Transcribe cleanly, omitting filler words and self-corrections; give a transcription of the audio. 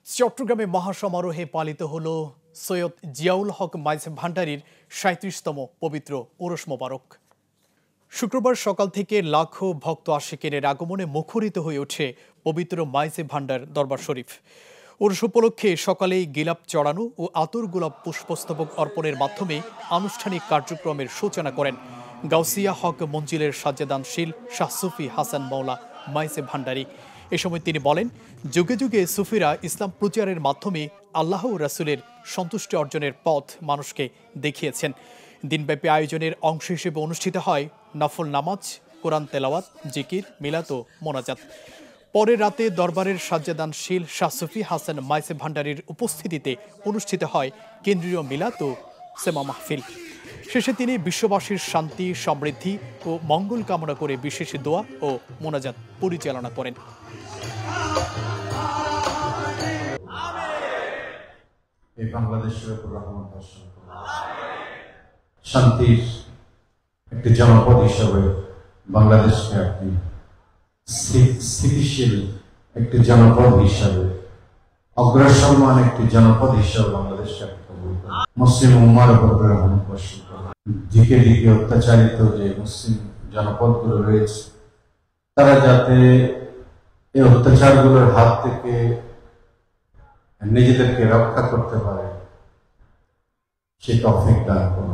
চট্টগ্রামে মহাসমারোহে পালিত হল সৈয়দ জিয়াউল হক মাইজ ভান্ডারীর ৩৭তম পবিত্র ওরস মোবারক। শুক্রবার সকাল থেকে লাখো ভক্ত আশিকিনের আগমনে মুখরিত হয়ে ওঠে পবিত্র মাইজ ভান্ডার দরবার শরীফ। ওরস উপলক্ষে সকালেই গিলাপ চড়ানো ও আতর গোলাপ পুষ্পস্তবক অর্পণের মাধ্যমে আনুষ্ঠানিক কার্যক্রমের সূচনা করেন গাউসিয়া হক মঞ্জিলের সাজ্জাদানশীল শাহ সুফি হাসান মৌলা মাইজ ভান্ডারী। এ সময় তিনি বলেন, যুগে যুগে সুফিরা ইসলাম প্রচারের মাধ্যমে আল্লাহ ও রাসূলের সন্তুষ্টি অর্জনের পথ মানুষকে দেখিয়েছেন। দিনব্যাপী আয়োজনের অংশ হিসেবে অনুষ্ঠিত হয় নফল নামাজ, কোরআন তেলাওয়াত, জিকির, মিলাদ ও মোনাজাত। পরের রাতে দরবারের সাজ্জাদানশীল শাহ সুফি হাসান মাইজ ভান্ডারীর উপস্থিতিতে অনুষ্ঠিত হয় কেন্দ্রীয় মিলাদ ও সেমা মাহফিল। শেষে তিনি বিশ্ববাসীর শান্তি, সমৃদ্ধি ও মঙ্গল কামনা করে বিশেষ দোয়া ও মোনাজাত পরিচালনা করেন। এই বাংলাদেশের উপর রহমত বর্ষণ করুন। শান্তির একটি জনপদ হিসাবে বাংলাদেশকে আপনি স্থিতিশীল একটি জনপদ হিসাবে, অগ্রসরমান একটি জনপদ হিসাবে বাংলাদেশকে আপনি কবুল করুন। মুসলিম উম্মার উপর রহমত বর্ষণ করুন। দিকে দিকে অত্যাচারিত যে মুসলিম জনপদগুলো রয়েছে, তারা যাতে এই অত্যাচারগুলোর হাত থেকে নিজেদেরকে রক্ষা করতে পারে, সে তৌফিক দান করুন।